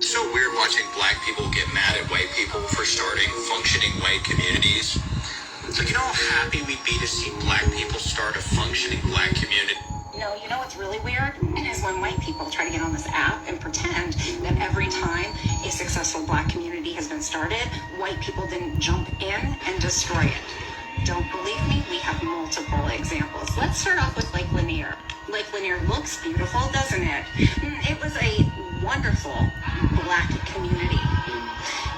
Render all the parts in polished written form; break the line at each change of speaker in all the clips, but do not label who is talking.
It's so weird watching black people get mad at white people for starting functioning white communities. It's like, you know how happy we'd be to see black people start a functioning black community?
No, you know what's really weird is when white people try to get on this app and pretend that every time a successful black community has been started, white people didn't jump in and destroy it. Don't believe me? We have multiple examples. Let's start off with Lake Lanier. Lake Lanier looks beautiful, doesn't it? It was a wonderful black community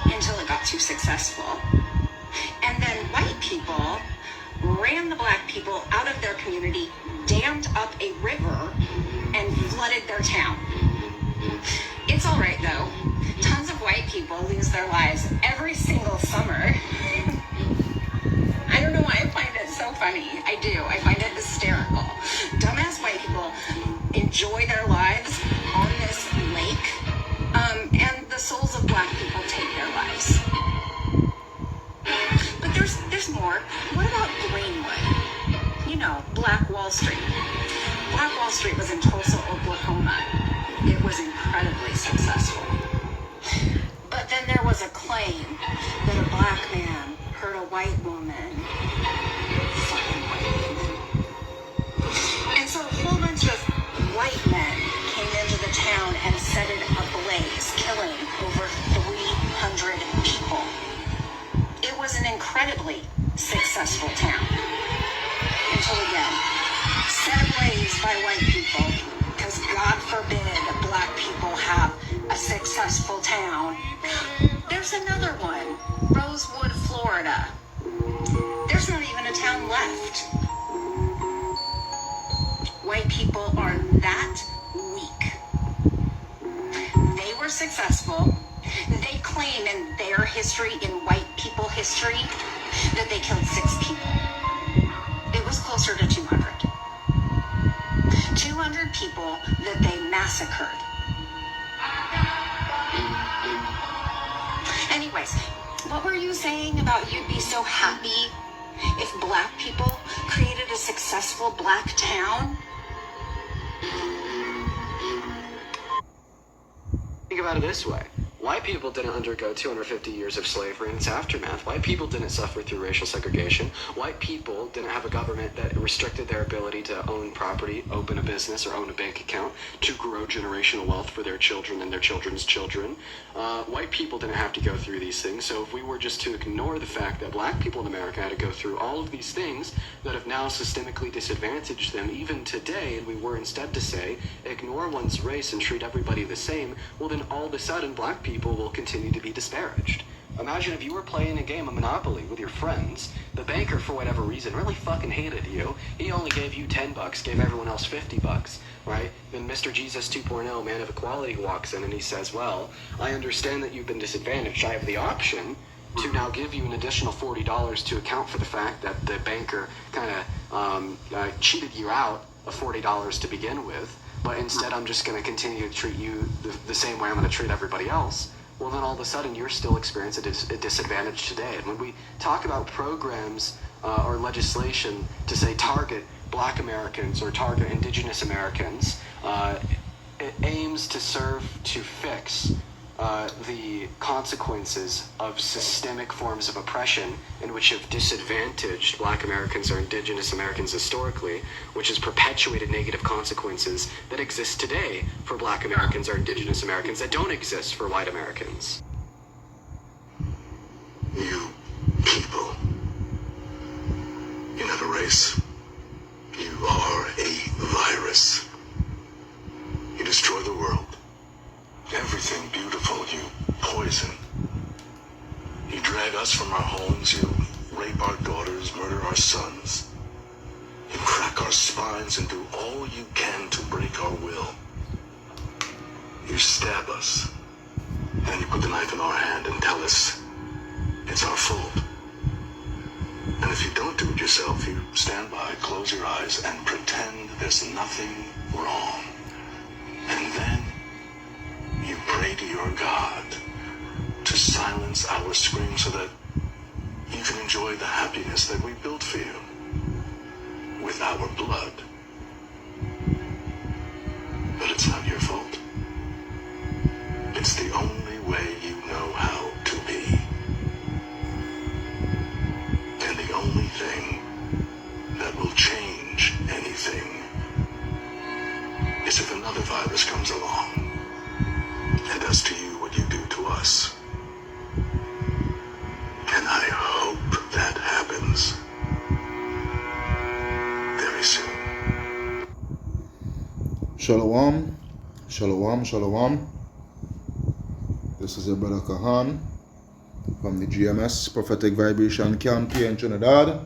until it got too successful. And then white people ran the black people out of their community, dammed up a river, and flooded their town. It's all right, though. Tons of white people lose their lives every single summer. I don't know why I find it so funny. I do. I find it hysterical. Dumbass white people enjoy their lives on this lake, and the souls of black people take their lives. But there's more. What about Greenwood? You know, Black Wall Street. Black Wall Street was in Tulsa, Oklahoma. It was incredibly successful. But then there was a claim that a black man hurt a white woman. Fucking white women. And so a whole bunch of white men came into the town and set it ablaze, killing over 300 people. It was an incredibly successful town. Until again, set ablaze by white people, because God forbid black people have a successful town. There's another one, Rosewood, Florida. There's not even a town left. White people are that weak. They were successful. They claim in their history, in white people history, that they killed 6 people. It was closer to 200. 200 people that they massacred. Anyways, what were you saying about you'd be so happy if black people created a successful black town?
Think about it this way. White people didn't undergo 250 years of slavery and its aftermath. White people didn't suffer through racial segregation. White people didn't have a government that restricted their ability to own property, open a business, or own a bank account to grow generational wealth for their children and their children's children. White people didn't have to go through these things. So if we were just to ignore the fact that black people in America had to go through all of these things that have now systemically disadvantaged them even today, and we were instead to say, ignore one's race and treat everybody the same, well then all of a sudden black people will continue to be disparaged. Imagine if you were playing a game of Monopoly with your friends, the banker for whatever reason really fucking hated you, he only gave you $10, gave everyone else $50, right? Then Mr. Jesus 2.0, man of equality, walks in and he says, well, I understand that you've been disadvantaged. I have the option to now give you an additional $40 to account for the fact that the banker kind of cheated you out of $40 to begin with, but instead I'm just going to continue to treat you the same way I'm going to treat everybody else. Well, then all of a sudden you're still experiencing a disadvantage today. And when we talk about programs or legislation to say target black Americans or target indigenous Americans, it aims to serve to fix the consequences of systemic forms of oppression in which have disadvantaged black Americans or indigenous Americans historically, which has perpetuated negative consequences that exist today for black Americans or indigenous Americans that don't exist for white Americans.
You people, you're not a race. You are a virus. You destroy the world. Everything beautiful you poison. You drag us from our homes, you rape our daughters, murder our sons. You crack our spines and do all you can to break our will. You stab us, then you put the knife in our hand and tell us it's our fault. And if you don't do it yourself, you stand by, close your eyes, and pretend there's nothing wrong. And then you pray to your God to silence our screams so that you can enjoy the happiness that we built for you with our blood. But it's not your fault. It's the only way you know how to be. And the only thing that will change anything is if another virus comes along and does to you what you do to us. And I hope that happens very soon.
Shalom, shalom, shalom. This is your brother Kahan from the GMS Prophetic Vibration Camp here in Trinidad.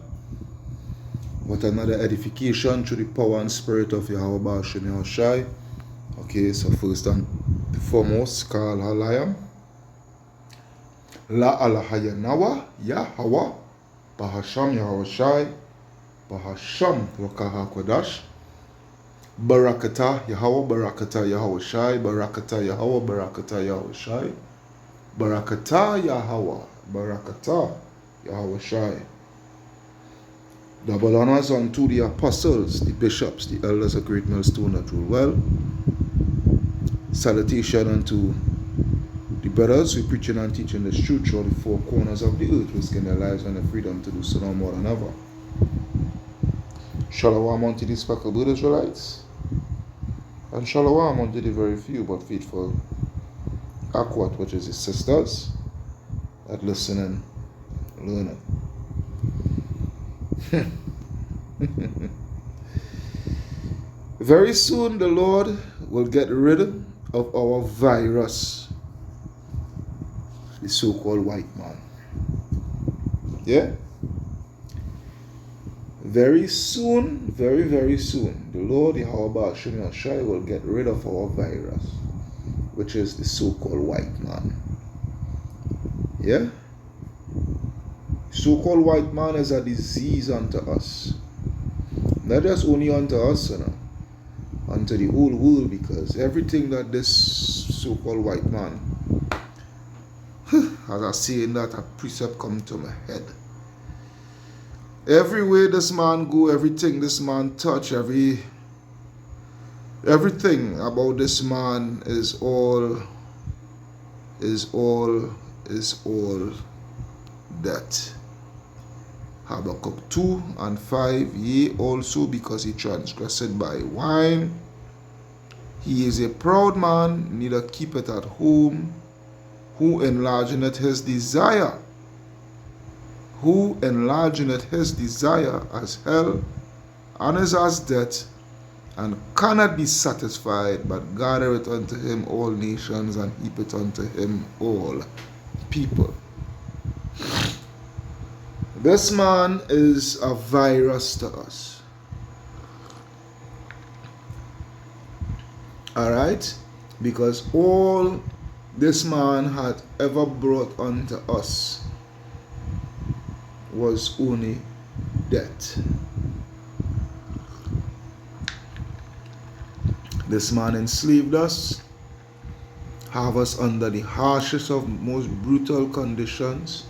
What another edification through the power and spirit of Yahweh Bashim Yahushai. Okay, so first and foremost, Kal Halayam. La Alahayanawa Yahweh Bahasham Yahushai Bahasham Wakaha Kodash. Barakata Yahweh, Barakata Yahushai, Barakata Yahweh, Barakata Yahushai, Barakata Yahweh, Barakata Yahushai. Double honors unto the apostles, the bishops, the elders of Great Millstone that rule well. Salutation unto the brothers who preaching and teaching the truth throughout the four corners of the earth, risking their lives and their freedom to do so no more than ever. Shalom unto the speckled blood Israelites. And shalom unto the very few but faithful Akwat, which is his sisters, that listen and learn it. Very soon the Lord will get rid of our virus, the so-called white man. Yeah? Very soon, very, very soon, the Lord Yahweh Bashim Yahushai will get rid of our virus, which is the so-called white man. Yeah? So-called white man is a disease unto us. Not just only unto us, unto the whole world, because everything that this so-called white man, as I say in that, a precept come to my head. Everywhere this man go, everything this man touch, everything about this man is all that. Habakkuk 2:5, yea, also because he transgressed by wine. He is a proud man, neither keepeth at home, who enlargeneth his desire. Who enlargeneth his desire as hell, and is as death, and cannot be satisfied, but gathereth unto him all nations, and heapeth unto him all people. This man is a virus to us. Alright? Because all this man had ever brought unto us was only death. This man enslaved us, have us under the harshest of most brutal conditions,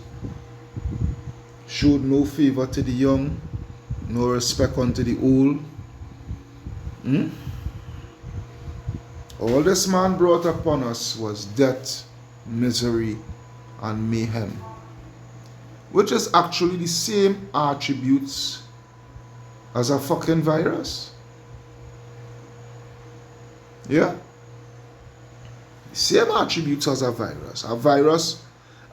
showed no favor to the young, no respect unto the old. All this man brought upon us was death, misery, and mayhem, which is actually the same attributes as a fucking virus. Yeah? Same attributes as a virus. A virus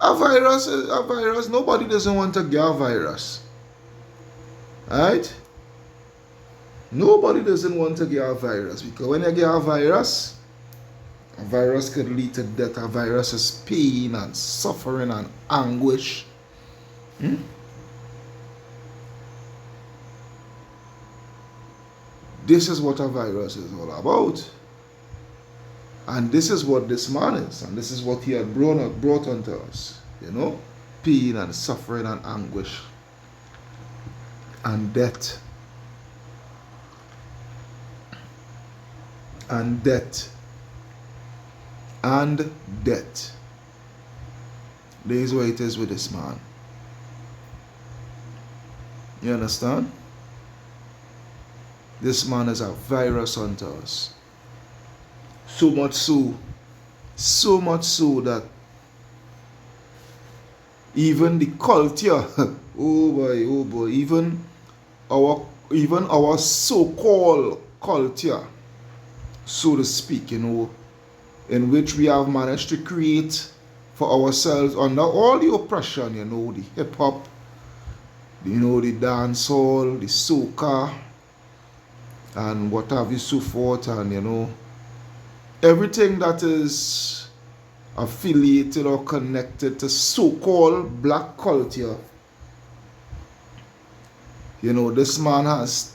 is a virus. Nobody doesn't want to get a virus. Right? Nobody doesn't want to get a virus, because when you get a virus could lead to death. A virus is pain and suffering and anguish. This is what a virus is all about. And this is what this man is. And this is what he had brought unto us. Pain and suffering and anguish. And death. And death. And death. There is what it is with this man. You understand? This man is a virus unto us. So much so So much so that even the culture, oh boy, even our so-called culture, so to speak, in which we have managed to create for ourselves under all the oppression, the hip hop, the dancehall, the soca, and what have you, so forth, and everything that is affiliated or connected to so-called black culture. This man has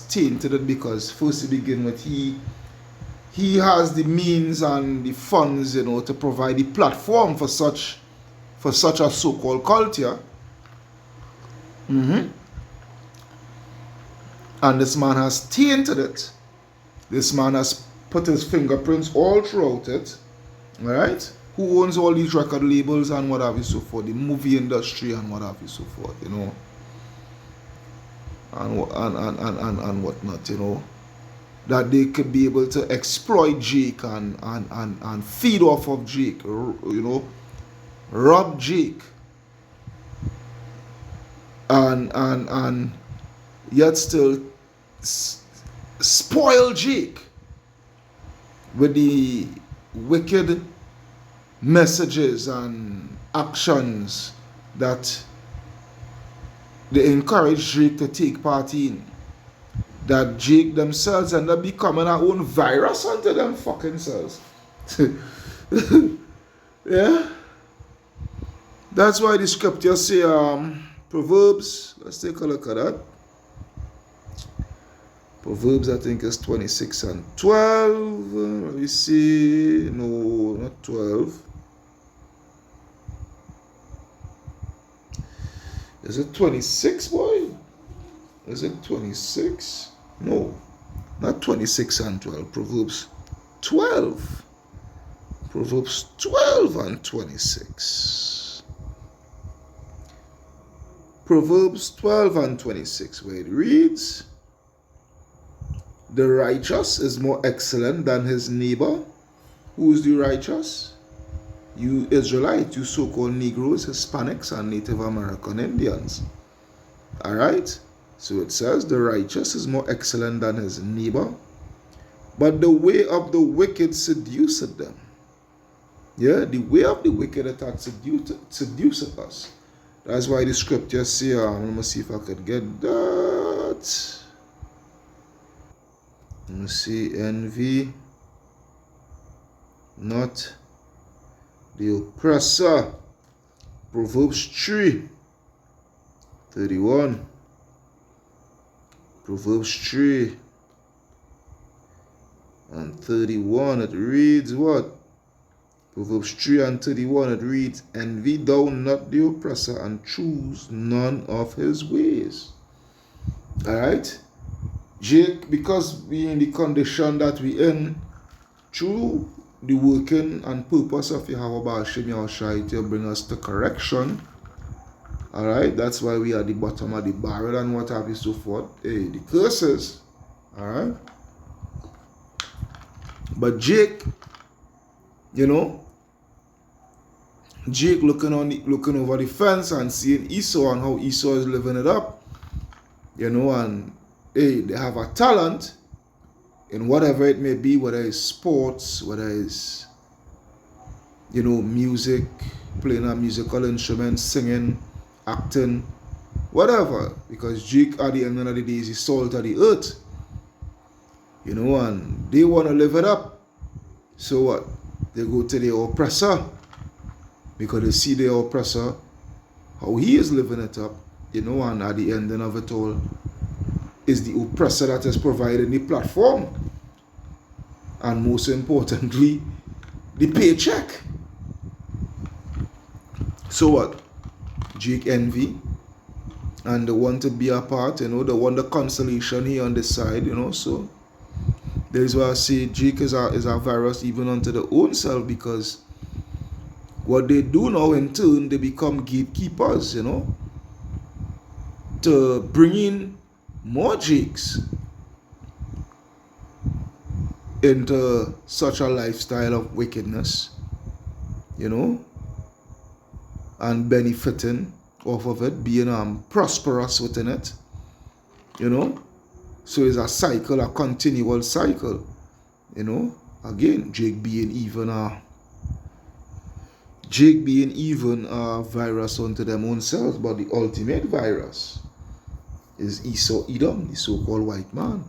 tainted it, because first to begin with, he has the means and the funds, to provide the platform for such a so-called culture. And this man has tainted it. This man has put his fingerprints all throughout it. Alright? Who owns all these record labels and what have you, so forth, the movie industry and what have you, so forth, and whatnot, that they could be able to exploit Jake and feed off of Jake, rob Jake, and yet still spoil Jake with the wicked messages and actions that they encourage Jake to take part in, that Jake themselves end up becoming our own virus unto them fucking selves. Yeah, that's why the scriptures say, Proverbs, let's take a look at that. Proverbs, I think, is 26 and 12. Let me see. No, not 12. Is it 26, boy? Is it 26? No, not 26 and 12. Proverbs 12. Proverbs 12 and 26. Proverbs 12 and 26, where it reads, "The righteous is more excellent than his neighbor." Who is the righteous? You Israelites, you so-called Negroes, Hispanics, and Native American Indians. Alright? So it says, the righteous is more excellent than his neighbor, but the way of the wicked seduceth them. Yeah, the way of the wicked that seduceth us. That's why the scriptures say, let me see if I could get that. Let me see, envy, not the oppressor. Proverbs 3:31. Proverbs 3 and 31, it reads what? Proverbs 3 and 31, it reads, "Envy thou not the oppressor, and choose none of his ways." Alright? Jake, because we in the condition that we in, through the working and purpose of Yahweh Hashem Yahushai to bring us to correction. Alright, that's why we are at the bottom of the barrel and what have you, so forth. Hey, the curses. Alright. But Jake, Jake looking over the fence and seeing Esau and how Esau is living it up. And hey, they have a talent in whatever it may be, whether it's sports, whether it's, music, playing a musical instrument, singing, acting, whatever. Because Jake, at the end of the day, is the salt of the earth. And they want to live it up. So what? They go to the oppressor. Because they see the oppressor, how he is living it up. And at the ending of it all, is the oppressor that is providing the platform, and most importantly, the paycheck. So what? Jake envy, and they want to be a part, they want the consolation here on this side, so that is why I say Jake is a virus even unto their own self, because what they do now in turn, they become gatekeepers, to bring in more Jakes. into such a lifestyle of wickedness, you know, and benefiting off of it, being prosperous within it, you know. So it's a cycle, a continual cycle, you know. Again, Jake being even a virus unto them own selves, but the ultimate virus is Esau Edom, the so-called white man.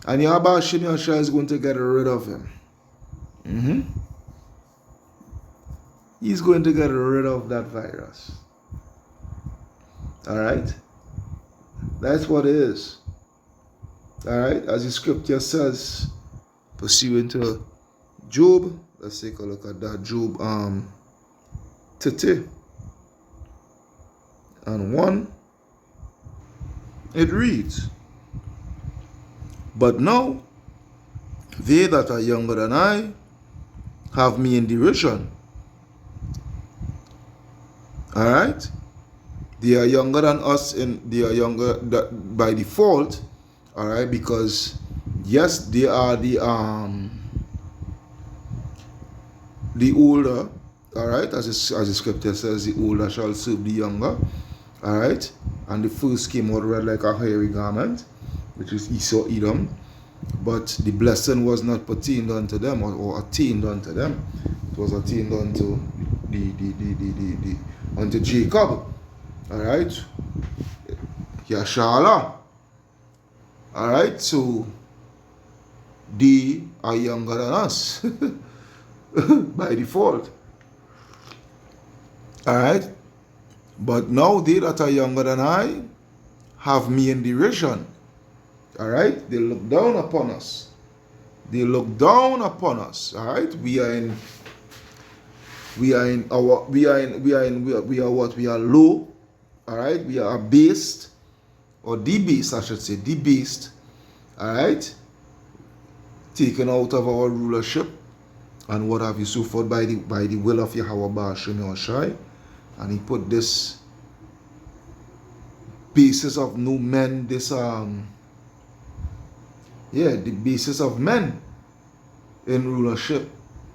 And Yahweh Shem Yahshua is going to get rid of him. He's going to get rid of that virus. Alright? That's what it is. Alright? As the scripture says, pursuant to Job, let's take a look at that. Job 30 and 1. It reads, "But now they that are younger than I have me in derision." Alright? They are younger than us, and they are younger by default. Alright, because yes, they are the older. Alright, as the scripture says, the older shall serve the younger. Alright, and the first came out red like a hairy garment, which is Esau Edom, but the blessing was not pertained unto them, or attained unto them. It was attained unto unto Jacob. Alright, Yashala. Alright, so they are younger than us by default. Alright, but now they that are younger than I have me in derision. Alright, they look down upon us. They look down upon us. Alright, we are low. Alright, we are abased, or debased, I should say, debased. Alright, taken out of our rulership and what have you, so forth, by the will of Yahweh Ba'ashem Yahushai. And he put this basis of no men, this the basis of men in rulership,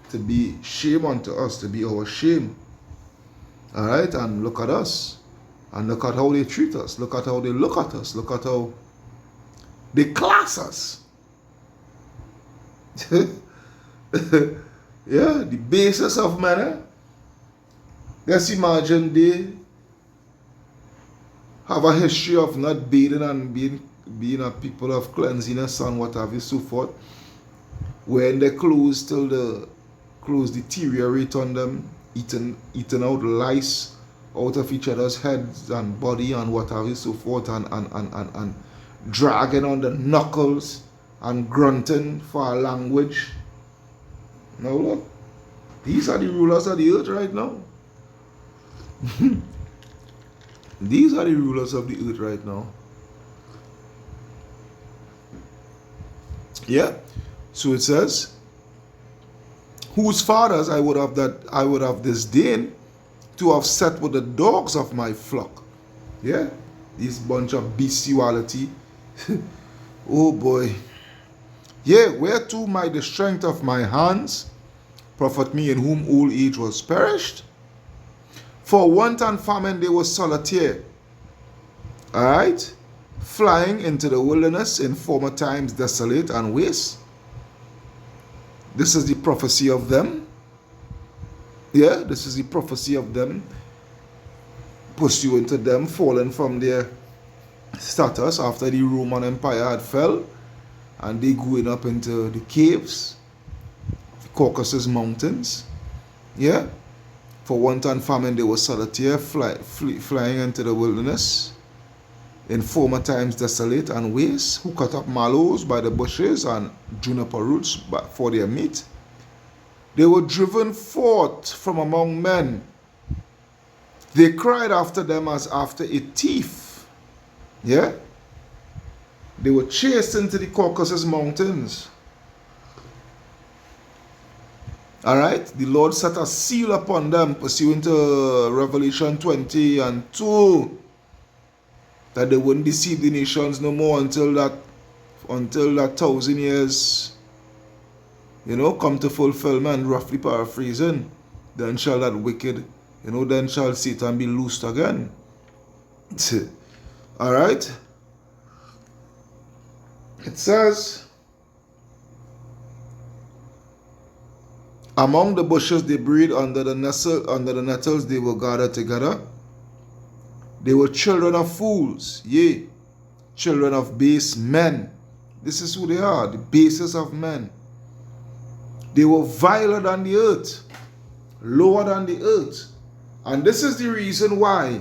to be shame unto us, to be our shame. Alright, and look at us. And look at how they treat us. Look at how they look at us. Look at how they class us. Yeah, the basis of manner. Just imagine they have a history of not bathing and being a people of cleanliness and what have you, so forth. When they clothes till the clothes deteriorate on them, eating out lice out of each other's heads and body and what have you, so forth, and dragging on the knuckles and grunting for a language. Now look, these are the rulers of the earth right now. These are the rulers of the earth right now. Yeah. So it says, whose fathers I would have disdained to have set with the dogs of my flock. Yeah, this bunch of bestiality. Oh boy. Yeah, whereto might the strength of my hands profit me, in whom old age was perished? For want and famine they were solitary. Alright? Flying into the wilderness, in former times desolate and waste. This is the prophecy of them. Yeah, this is the prophecy of them, pursuant to them falling from their status after the Roman Empire had fell, and they going up into the caves, the Caucasus Mountains. Yeah, for want and famine they were solitary, flying into the wilderness, in former times desolate and waste, who cut up mallows by the bushes and juniper roots for their meat. They were driven forth from among men. They cried after them as after a thief. Yeah? They were chased into the Caucasus Mountains. Alright? The Lord set a seal upon them, pursuant to Revelation 20 and 2, that they wouldn't deceive the nations no more until that 1,000 years come to fulfillment, roughly paraphrasing, then shall that wicked, then shall Satan be loosed again. Alright? It says, among the bushes they breed, under the nettles they were gathered together. They were children of fools, yea, children of base men. This is who they are, the bases of men. They were viler than the earth, lower than the earth. And this is the reason why.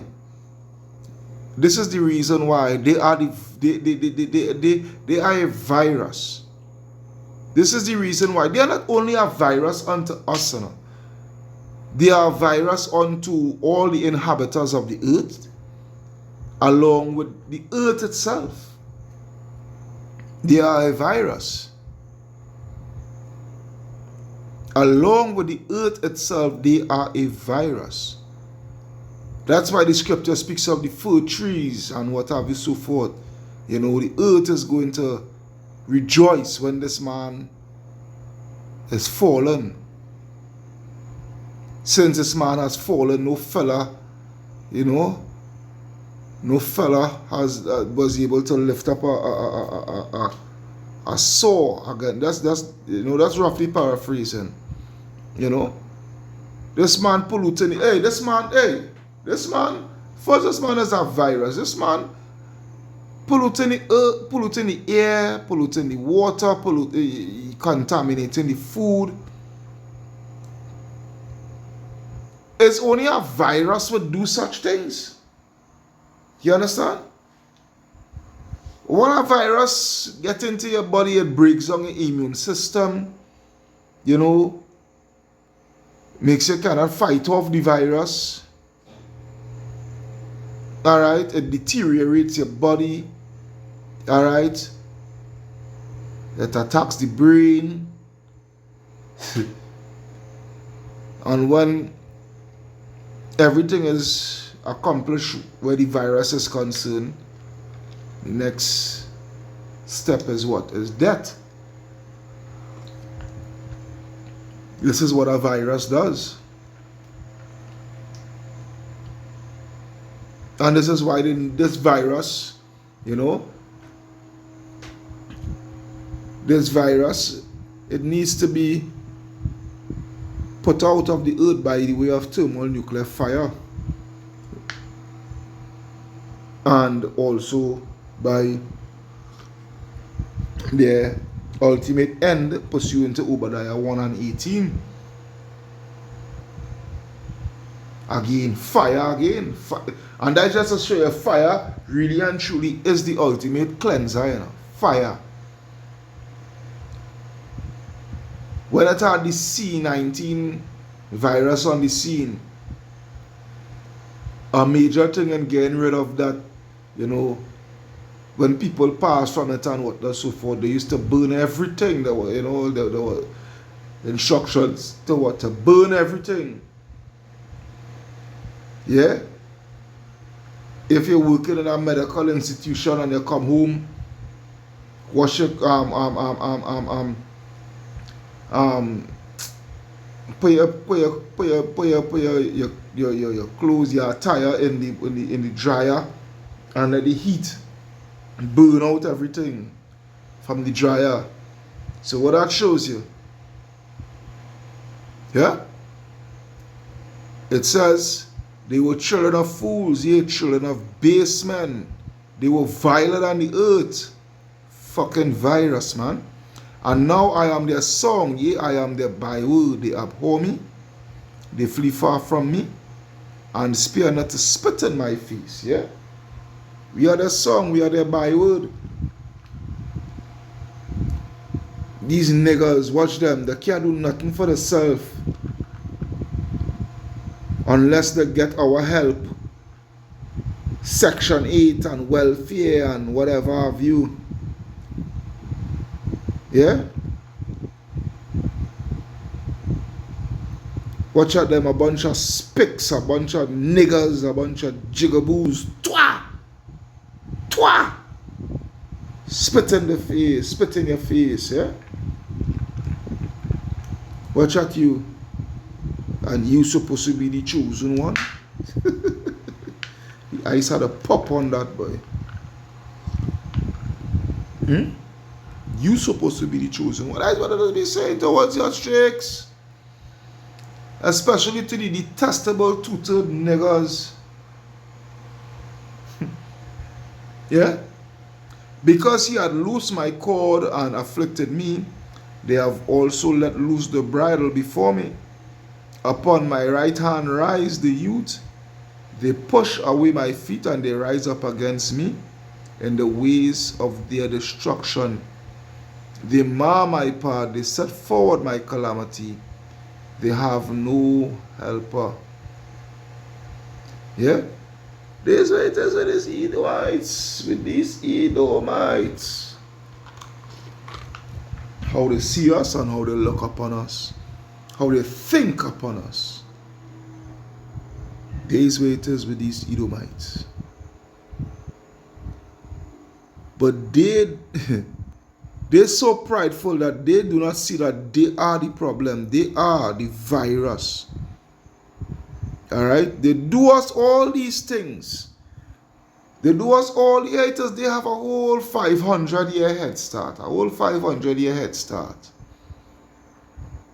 This is the reason why they are they are a virus. This is the reason why they are not only a virus unto us, they are a virus unto all the inhabitants of the earth, along with the earth itself. They are a virus. Along with the earth itself, they are a virus. That's why the scripture speaks of the fir trees and what have you, so forth. The earth is going to rejoice when this man is fallen. Since this man has fallen, no fella was able to lift up a saw again. That's roughly paraphrasing. This man polluting. This man, first, this man is a virus. This man polluting the earth, polluting the air, polluting the water, contaminating the food. It's only a virus would do such things. You understand? When a virus gets into your body, it breaks down your immune system. Makes you cannot fight off the virus. Alright? It deteriorates your body. Alright? It attacks the brain. And when everything is accomplished where the virus is concerned, the next step is what? Is death. This is what a virus does. And this is why this virus, this virus, it needs to be put out of the earth by the way of thermonuclear fire. And also by their ultimate end pursuant to Obadiah 1 and 18. Again, fire again. And that's just to show you, fire really and truly is the ultimate cleanser. Fire. When it had the C19 virus on the scene, a major thing in getting rid of that, when people pass from it and what so forth, they used to burn everything. There were, there were instructions to burn everything. Yeah? If you're working in a medical institution and you come home, wash your put your clothes, your attire in the dryer, and let the heat burn out everything from the dryer. So what that shows you, yeah, it says they were children of fools, yea, children of base men. They were viler than the earth. Fucking virus, man. And now I am their song, yea, I am their byword. They abhor me, they flee far from me, and spare not to spit in my face. Yeah, we are their song, we are their byword. These niggas, watch them, they can't do nothing for themselves unless they get our help. Section 8 and welfare and whatever have you. Yeah? Watch out them, a bunch of spicks, a bunch of niggas, a bunch of jigaboos. Twa! Twa! Spit in the face, spit in your face, yeah? Watch at you. And you supposed to be the chosen one. The eyes had a pop on that boy. You supposed to be the chosen one. That's what it will be saying towards your tricks. Especially to the detestable two-third niggas. Yeah? Because he had loosed my cord and afflicted me, they have also let loose the bridle before me. Upon my right hand rise the youth. They push away my feet and they rise up against me in the ways of their destruction. They mar my path, they set forward my calamity. They have no helper. Yeah? This way it is with these Edomites, with these Edomites. How they see us and how they look upon us. How they think upon us. This way it is with these Edomites. But they're so prideful that they do not see that they are the problem. They are the virus. Alright? They do us all these things. They do us all the haters. They have a whole 500-year head start. A whole 500-year head start.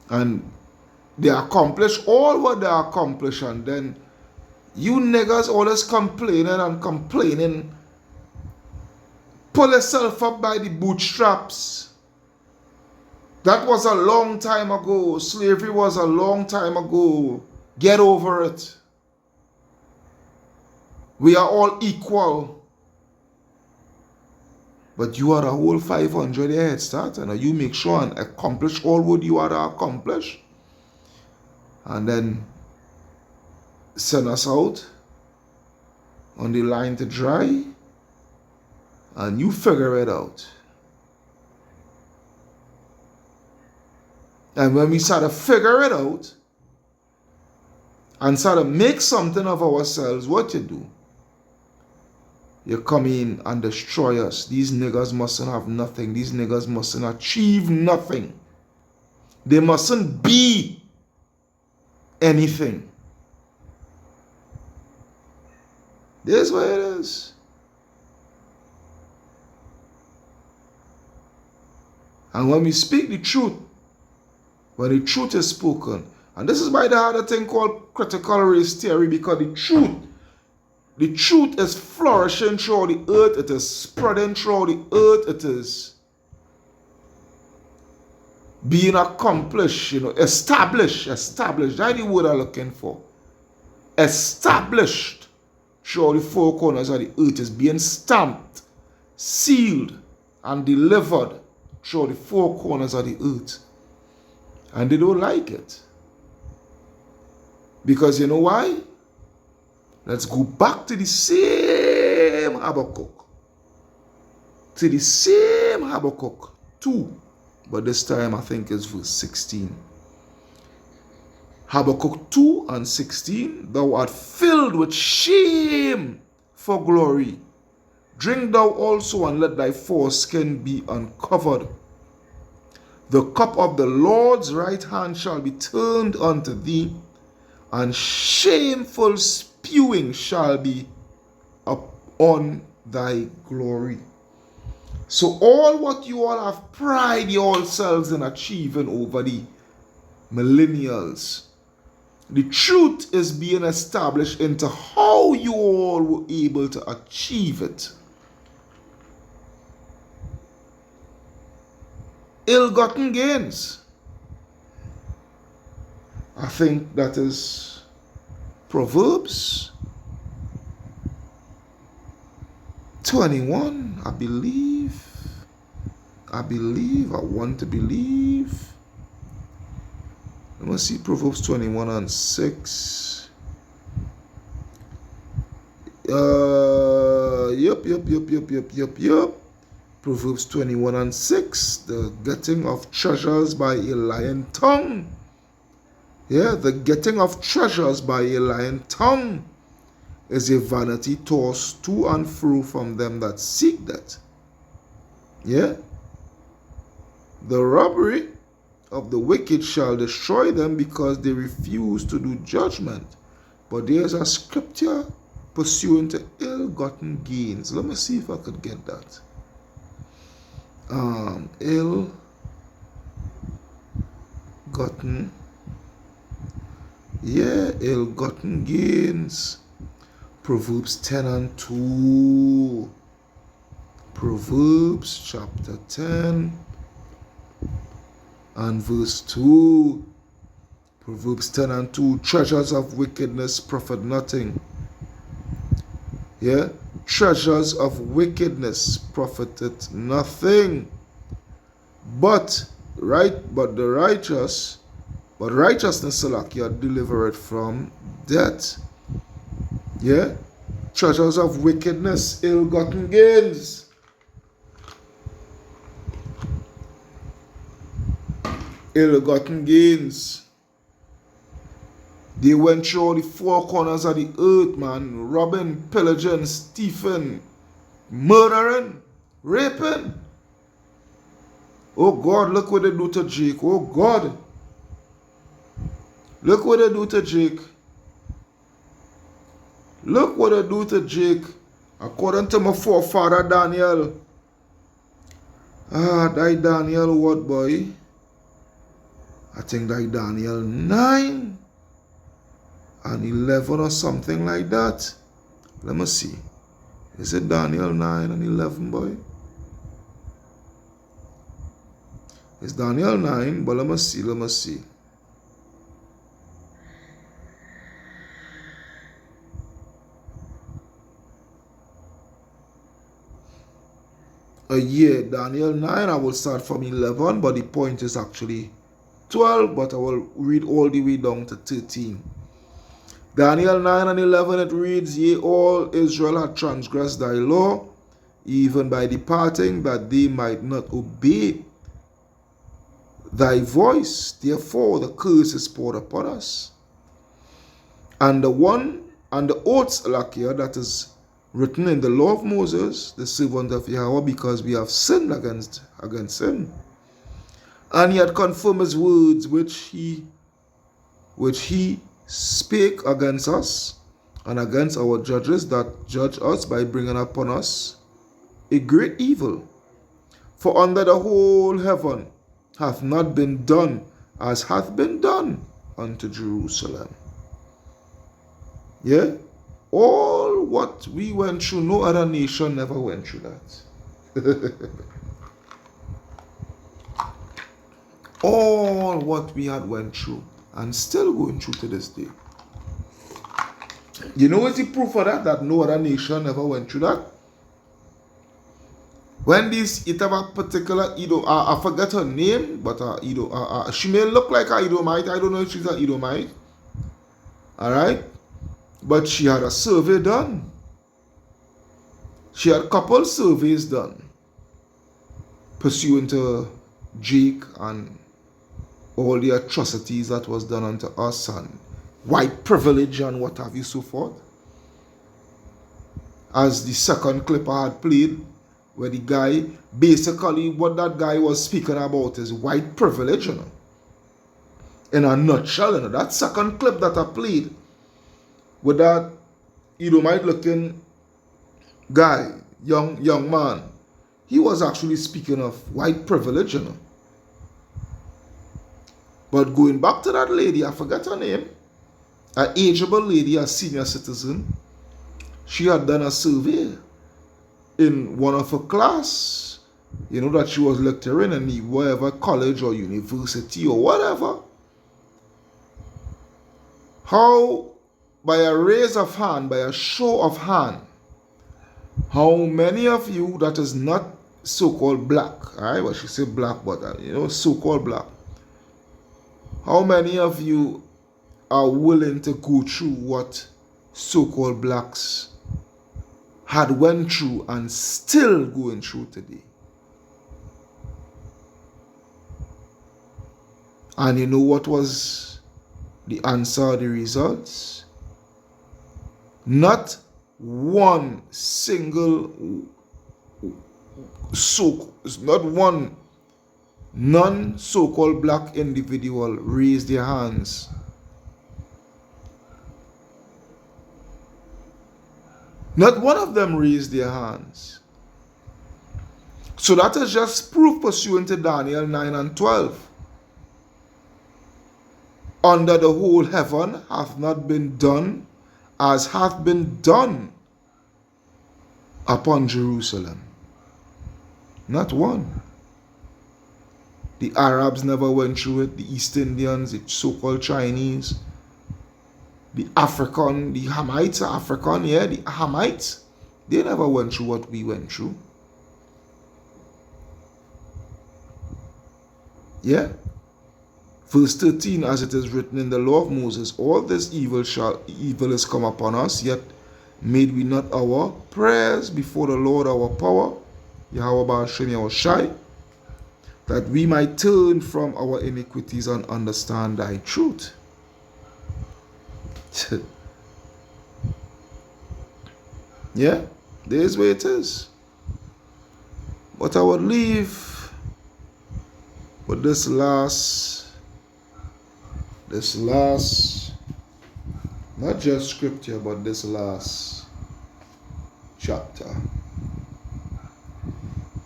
And they accomplish all what they accomplish. And then you niggas always complaining and complaining. Pull yourself up by the bootstraps. That was a long time ago. Slavery was a long time ago. Get over it. We are all equal. But you are a whole 500-year head start, and you make sure and accomplish all what you are to accomplish. And then send us out on the line to dry. And you figure it out. And when we start to figure it out and start to make something of ourselves, what you do? You come in and destroy us. These niggas mustn't have nothing. These niggas mustn't achieve nothing. They mustn't be anything. This is what it is. And when we speak the truth, when the truth is spoken, and this is why they had a thing called critical race theory, because the truth is flourishing throughout the earth, it is spreading throughout the earth, it is being accomplished, established, that's the word I'm looking for. Established throughout the four corners of the earth, is being stamped, sealed, and delivered through the four corners of the earth. And they don't like it. Because you know why? Let's go back to the same Habakkuk. To the same Habakkuk 2. But this time I think it's verse 16. Habakkuk 2 and 16. Thou art filled with shame for glory. Drink thou also, and let thy foreskin be uncovered. The cup of the Lord's right hand shall be turned unto thee, and shameful spewing shall be upon thy glory. So all what you all have pride yourselves in achieving over the millennials, the truth is being established into how you all were able to achieve it. Ill-gotten gains. I think that is Proverbs 21, I believe. I want to believe. Let me see, Proverbs 21 and 6. Yep. Proverbs 21 and 6, the getting of treasures by a lying tongue. Yeah, the getting of treasures by a lying tongue is a vanity tossed to and fro from them that seek that. Yeah. The robbery of the wicked shall destroy them because they refuse to do judgment. But there's a scripture pursuant to ill-gotten gains. Let me see if I could get that. Ill-gotten. Yeah, ill-gotten gains. Proverbs 10 and 2. Proverbs chapter 10 and verse 2. Proverbs 10 and 2. Treasures of wickedness profit nothing. Yeah? Treasures of wickedness profited nothing. But righteousness Salakia delivereth from death. Yeah? Treasures of wickedness, ill-gotten gains. Ill-gotten gains. They went through all the four corners of the earth, man. Robbing, pillaging, stealing, murdering, raping. Oh God, look what they do to Jake. Oh God. Look what they do to Jake. Look what they do to Jake. According to my forefather Daniel. That Daniel what, boy? I think that Daniel 9 and 11 or something like that. Let me see. Is it Daniel 9 and 11, boy? It's Daniel 9, but let me see. Yeah, Daniel 9, I will start from 11, but the point is actually 12, but I will read all the way down to 13. Daniel 9 and 11, it reads, Yea, all Israel had transgressed thy law, even by departing, that they might not obey thy voice. Therefore the curse is poured upon us. And the oaths, Lakia, that is written in the law of Moses, the servant of Yahweh, because we have sinned against him. And he had confirmed his words which he spake against us and against our judges that judge us, by bringing upon us a great evil. For under the whole heaven hath not been done as hath been done unto Jerusalem. Yeah? All what we went through, no other nation never went through that. All what we had went through and still going through to this day. You know what's the proof of that? That no other nation ever went through that? When it have a particular I forget her name, but she may look like a Edomite. I don't know if she's an Edomite. Alright? But she had a survey done. She had a couple surveys done pursuant to Jake and all the atrocities that was done unto us and white privilege and what have you, so forth. As the second clip I had played, where the guy, basically what that guy was speaking about is white privilege, you know. In a nutshell, you know. That second clip that I played with that Edomite looking guy, young man, he was actually speaking of white privilege, you know. But going back to that lady, I forget her name, an ageable lady, a senior citizen, she had done a survey in one of her class, you know, that she was lecturing in the whatever college or university or whatever. How, by a raise of hand, by a show of hand, how many of you that is not so-called black, alright, well, she said black, but so-called black, how many of you are willing to go through what so-called blacks had went through and still going through today? And you know what was the answer, the results? Not one single none so-called black individual raised their hands. Not one of them raised their hands. So that is just proof pursuant to Daniel 9 and 12. Under the whole heaven hath not been done as hath been done upon Jerusalem. Not one. The Arabs never went through it. The East Indians, the so-called Chinese, the African, the Hamites are African, yeah, the Hamites, they never went through what we went through. Yeah. Verse 13, as it is written in the law of Moses, all this evil is come upon us, yet made we not our prayers before the Lord our power, Yahweh Ba'ashem Yahushai, that we might turn from our iniquities and understand thy truth. Yeah, there's where it is. But I would leave with this last, not just scripture, but this last chapter.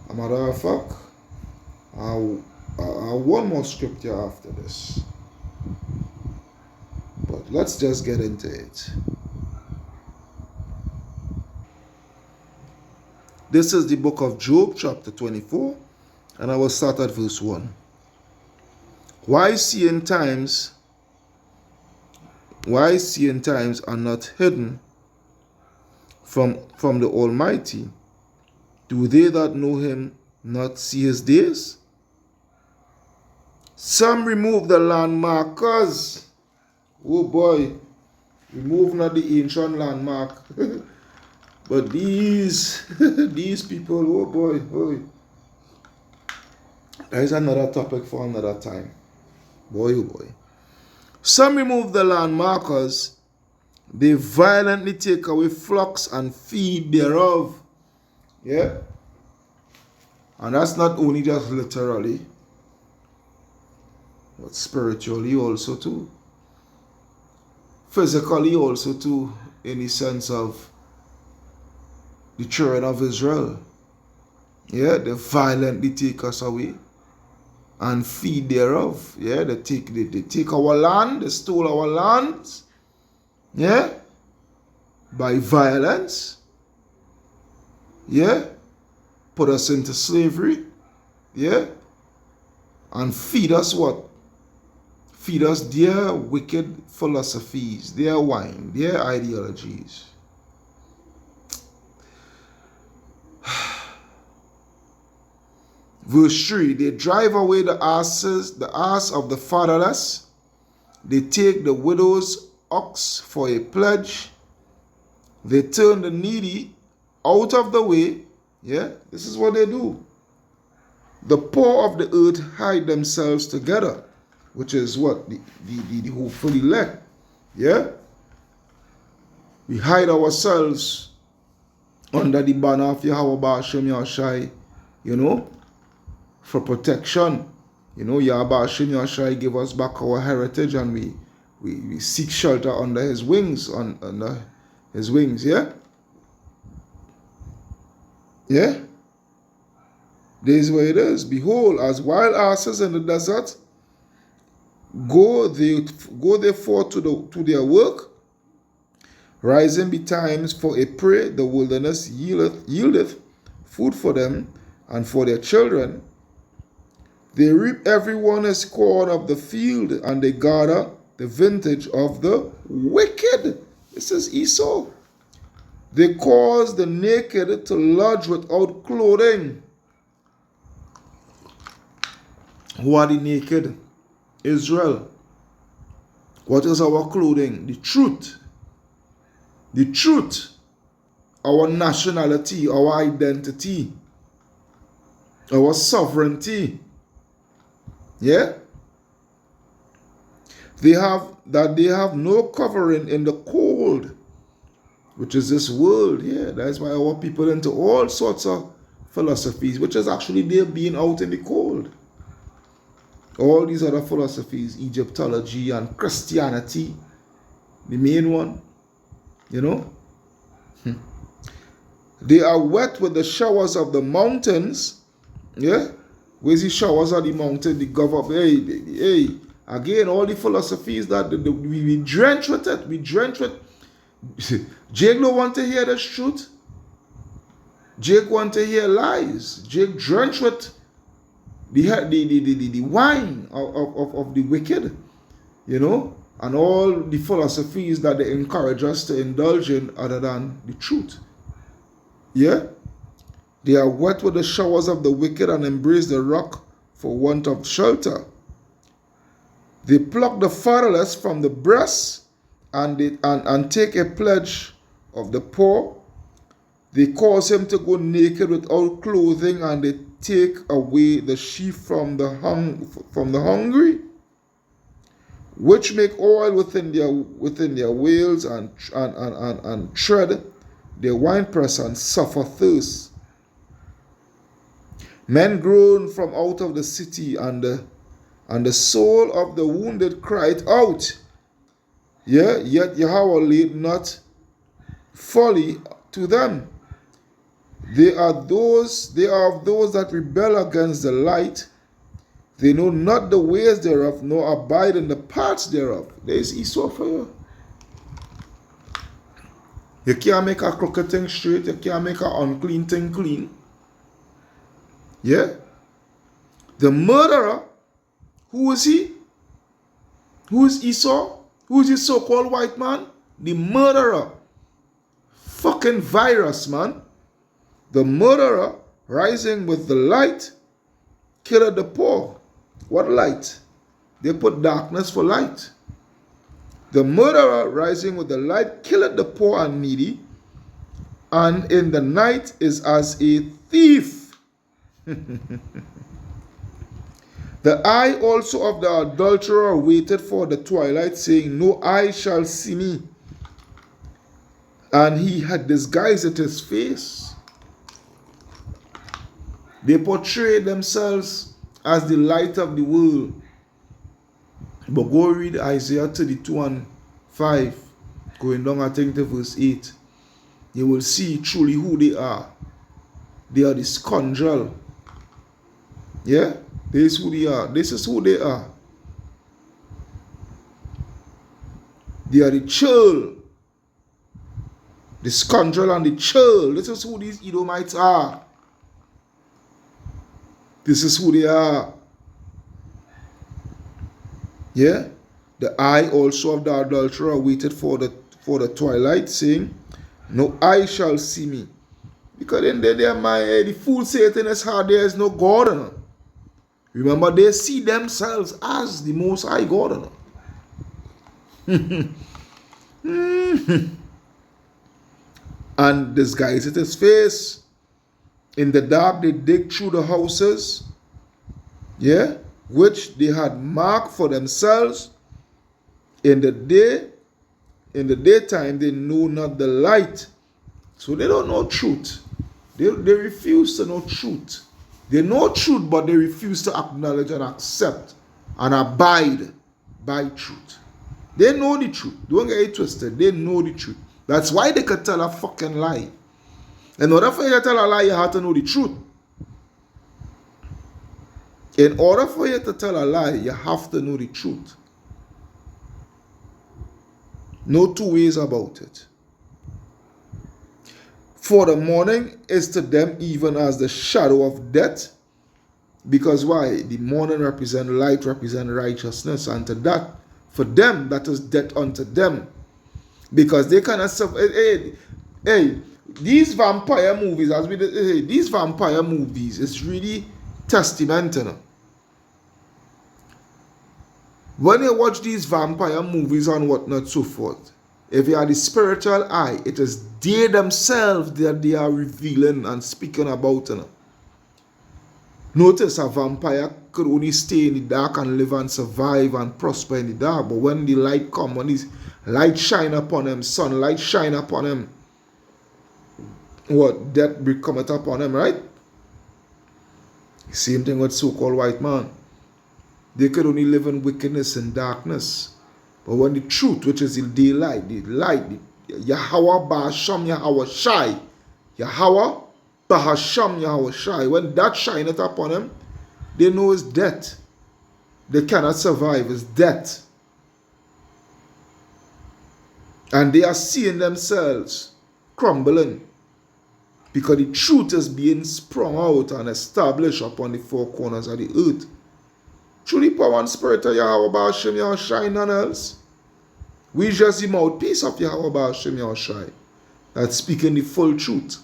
A matter of fact, I'll one more scripture after this. But let's just get into it. This is the book of Job, chapter 24, and I will start at verse 1. Why seeing times are not hidden from the Almighty? Do they that know him not see his days? Some remove the landmarkers. Oh boy, remove not the ancient landmark. But these people, oh boy. That is another topic for another time. Boy, oh boy. Some remove the landmarkers. They violently take away flocks and feed thereof. Yeah? And that's not only just literally, but spiritually also too. Physically also too, in the sense of the children of Israel. Yeah, they violently take us away and feed thereof. Yeah, they take our land, they stole our lands. Yeah, by violence. Yeah, put us into slavery. Yeah, and feed us what? Feed us their wicked philosophies, their wine, their ideologies. Verse 3, they drive away the ass of the fatherless. They take the widow's ox for a pledge. They turn the needy out of the way. Yeah, this is what they do. The poor of the earth hide themselves together, which is what? The hopeful elect. Yeah? We hide ourselves under the banner of Yahweh Ba'ashem Yahushai, you know, for protection. You know, Yahweh Ba'ashem Yahushai give us back our heritage, and we seek shelter under his wings, under his wings, yeah? Yeah? This is where it is. Behold, as wild asses in the desert, go therefore to their work, rising betimes for a prey, the wilderness yieldeth food for them and for their children. They reap every one his corn of the field, and they gather the vintage of the wicked. This is Esau. They cause the naked to lodge without clothing. Who are the naked? Israel. What is our clothing? The truth. The truth. Our nationality, our identity, our sovereignty. Yeah? They have no covering in the cold, which is this world. Yeah, that's why our people into all sorts of philosophies, which is actually they're being out in the cold. All these other philosophies, Egyptology and Christianity, the main one, you know. They are wet with the showers of the mountains. Yeah? Where's the showers of the mountain? The government. Hey. Again, all the philosophies that we drench with it. We drench with. Jake don't want to hear the truth. Jake want to hear lies. Jake drench with the wine of the wicked. You know? And all the philosophies that they encourage us to indulge in other than the truth. Yeah? They are wet with the showers of the wicked and embrace the rock for want of shelter. They pluck the fatherless from the breast and take a pledge of the poor. They cause him to go naked without clothing, and they take away the sheep from the hungry, which make oil within their wales and tread their winepress and suffer thirst. Men groan from out of the city, and the soul of the wounded cried out. Yeah, yet Yahweh laid not folly to them. They are of those that rebel against the light. They know not the ways thereof, nor abide in the paths thereof. There is Esau for you. You can't make a crooked thing straight. You can't make an unclean thing clean. Yeah? The murderer, who is he? Who is Esau? Who is this so-called white man? The murderer. Fucking virus, man. The murderer, rising with the light, killed the poor. What light? They put darkness for light. The murderer, rising with the light, killed the poor and needy, and in the night is as a thief. The eye also of the adulterer waited for the twilight, saying, no eye shall see me. And he had disguised his face. They portrayed themselves as the light of the world. But go read Isaiah 32 and 5, going down I think to verse 8. You will see truly who they are. They are the scoundrel. Yeah? This is who they are. This is who they are. They are the churl. The scoundrel and the churl. This is who these Edomites are. This is who they are. Yeah? The eye also of the adulterer waited for the twilight, saying, no eye shall see me. Because in their mind, the fool say in his heart, there is no God in them. Remember, they see themselves as the Most High God in them. And disguised his face. In the dark, they dig through the houses, yeah, which they had marked for themselves. In the daytime, they know not the light. So they don't know truth. They refuse to know truth. They know truth, but they refuse to acknowledge and accept and abide by truth. They know the truth. Don't get it twisted. They know the truth. That's why they could tell a fucking lie. In order for you to tell a lie, you have to know the truth. In order for you to tell a lie, you have to know the truth. No two ways about it. For the morning is to them even as the shadow of death. Because why? The morning represents light, represents righteousness. And to that, for them, that is death unto them. Because they cannot suffer. Hey, these vampire movies, these vampire movies is really testamental. When you watch these vampire movies and whatnot, so forth, if you are the spiritual eye, it is they themselves that they are revealing and speaking about. Notice a vampire could only stay in the dark and live and survive and prosper in the dark. But when the light comes, when the light shine upon him, sunlight shine upon him, what? Death cometh upon him, right? Same thing with so-called white man. They could only live in wickedness and darkness. But when the truth, which is the daylight, the light, the Yahweh Ba'asham Yahweh Shai, Yahweh Bahasham Yahweh Shai, when that shineth upon them, they know it's death. They cannot survive, it's death. And they are seeing themselves crumbling because the truth is being sprung out and established upon the four corners of the earth. Through the power and spirit of Yahweh Ba'asham Yahweh Shai, none else. We just the mouthpiece of Yahweh Ba'asham Yahweh Shai that's speaking the full truth.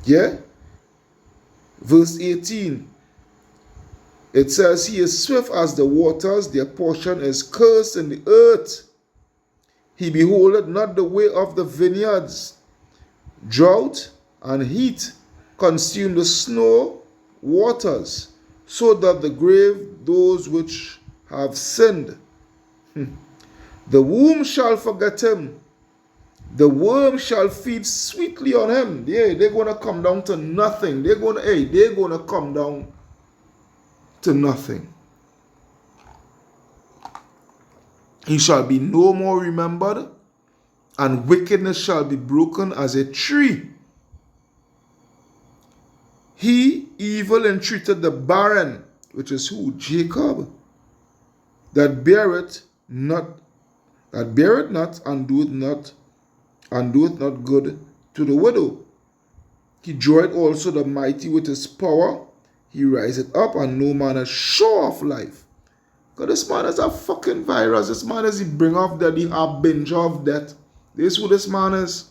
Yeah? Verse 18. It says, He is swift as the waters, their portion is cursed in the earth. He beholdeth not the way of the vineyards. Drought and heat consume the snow waters, so that the grave those which have sinned. The womb shall forget him. The worm shall feed sweetly on him. Yeah, they're going to come down to nothing. They're going to come down to nothing. He shall be no more remembered, and wickedness shall be broken as a tree. He evil entreated the barren, which is who? Jacob, that beareth not, and doeth not good to the widow. He draweth also the mighty with his power. He riseth up, and no man is sure of life. Because this man is a fucking virus. This man is the bringer of death, the harbinger of death. This is who this man is.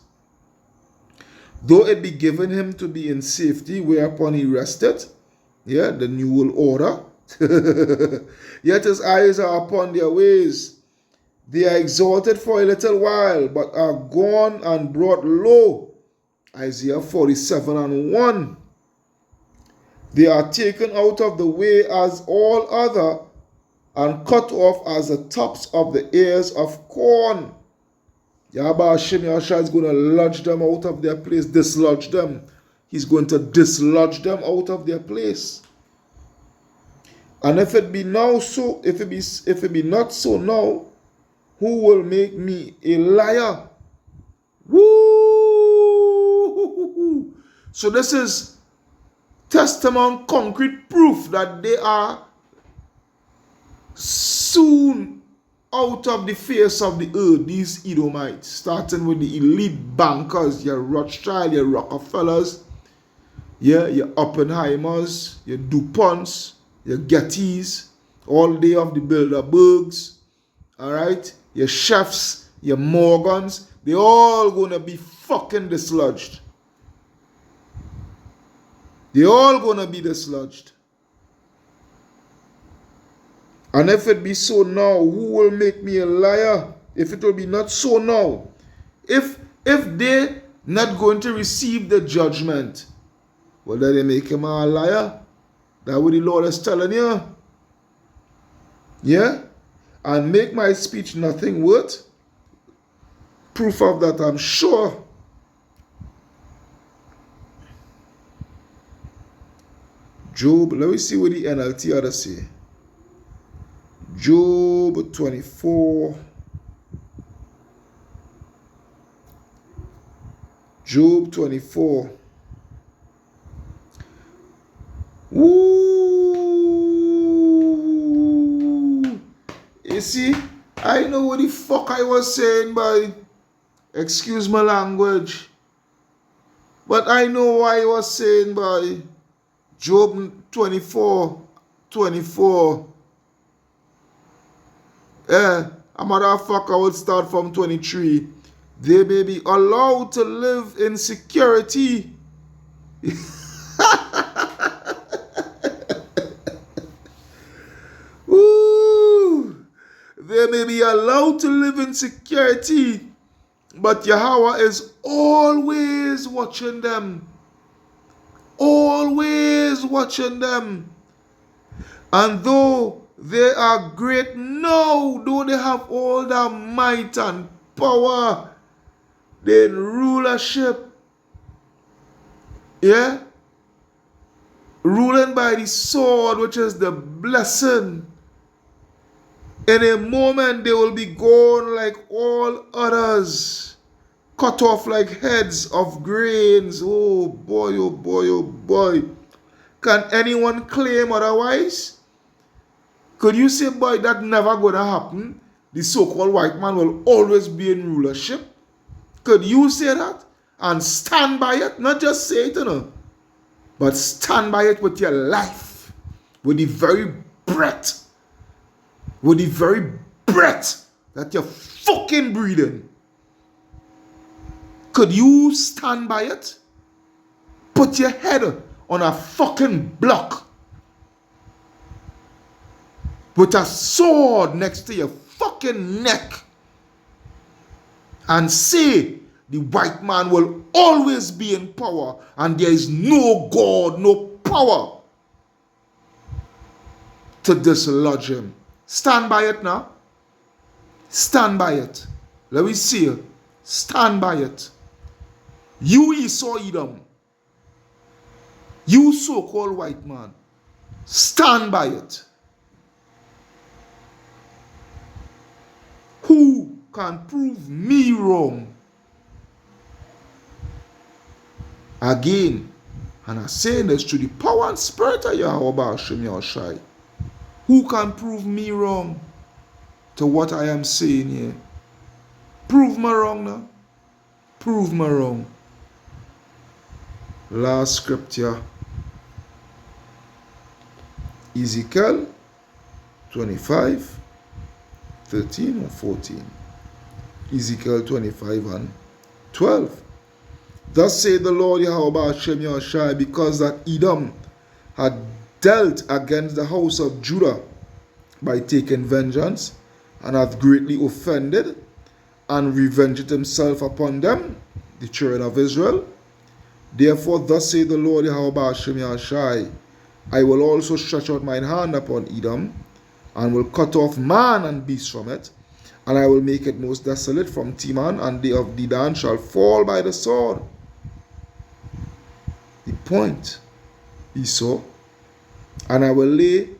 Though it be given him to be in safety, whereupon he rested, yeah, the new world order, yet his eyes are upon their ways. They are exalted for a little while, but are gone and brought low. Isaiah 47:1. They are taken out of the way as all other, and cut off as the tops of the ears of corn. Yahweh Hashem Yahshua is going to lodge them out of their place, dislodge them. He's going to dislodge them out of their place. And if it be now so, if it be not so now, who will make me a liar? Woo! So this is testament, concrete proof that they are soon out of the face of the earth, these Edomites, starting with the elite bankers, your Rothschild, your Rockefellers, yeah, your Oppenheimers, your DuPonts, your Gettys, all day of the Bilderbergs, all right, your chefs, your Morgans, they all gonna be fucking dislodged. They all gonna be dislodged. And if it be so now, who will make me a liar? If it will be not so now, if they not going to receive the judgment, well, then they make him a liar. That's what the Lord is telling you. Yeah? And make my speech nothing worth. Proof of that, I'm sure. Job, let me see what the NLT ought to say. Job 24. Job 24. Woo! You see, I know what the fuck I was saying, but excuse my language. But I know why I was saying by Job 24. A motherfucker would start from 23. They may be allowed to live in security. Ooh. They may be allowed to live in security, but Yahweh is always watching them. Always watching them. And though they are great now, though they have all that might and power, they in rulership, yeah, ruling by the sword, which is the blessing. In a moment, they will be gone like all others, cut off like heads of grains. Oh boy, oh boy, oh boy. Can anyone claim otherwise? Could you say, boy, that never gonna happen? The so-called white man will always be in rulership? Could you say that? And stand by it? Not just say it, but stand by it with your life, with the very breath, that you're fucking breathing. Could you stand by it? Put your head on a fucking block with a sword next to your fucking neck and say the white man will always be in power and there is no God, no power to dislodge him. Stand by it now. Stand by it. Let me see you. Stand by it. You Esau Edom. You so-called white man. Stand by it. Who can prove me wrong? Again, and I'm saying this through the power and spirit of Yahweh Ba'ashem Yahushai. Who can prove me wrong to what I am saying here? Prove me wrong now. Prove me wrong. Last scripture. Ezekiel 25, 13 or 14. Ezekiel 25 and 12. Thus saith the Lord Yahweh Ba'ashem Yahushai, because that Edom had dealt against the house of Judah by taking vengeance, and hath greatly offended, and revenged himself upon them, the children of Israel. Therefore thus saith the Lord Yahweh Ba'ashem Yahushai, I will also stretch out mine hand upon Edom, and will cut off man and beast from it, and I will make it most desolate from Teman, and they of Dedan shall fall by the sword. The point, Esau, and I will lay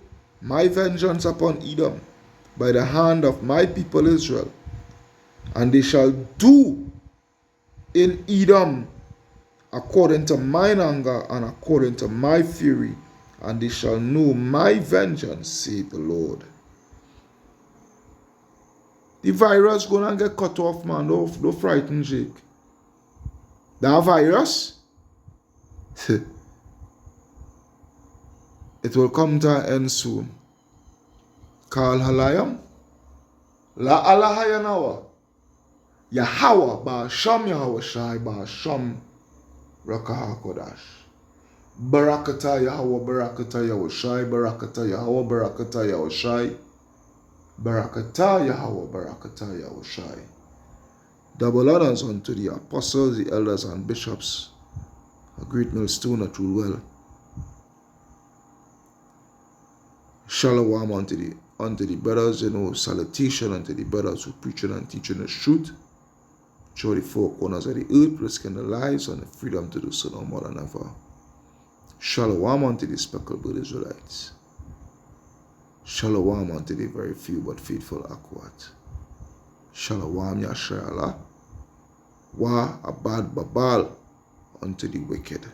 my vengeance upon Edom by the hand of my people Israel, and they shall do in Edom according to mine anger and according to my fury, and they shall know my vengeance, saith the Lord. The virus gonna get cut off, man. Don't frighten Jake. That virus, it will come to an end soon. Kal halayam. La alahayanawa. Yahweh Ba'asham Yahweh Shai Ba'asham Rakaha Kodash. Barakata Yahweh Barakata Yahweh Shai Barakata Yahweh Barakata Yahweh Shai Barakata Yahweh Barakata Yahweh Shai. Double honors unto the apostles, the elders, and bishops. A great millstone that rule well. Shalom unto the brothers, salutation unto the brothers who preaching and teaching the truth. Show the four corners of the earth, risking their lives and the freedom to do so no more than ever. Shalom unto the speckled Israelites. Shalom unto the very few but faithful Akwat. Shalom Yasharallah. Wa abad babal unto the wicked.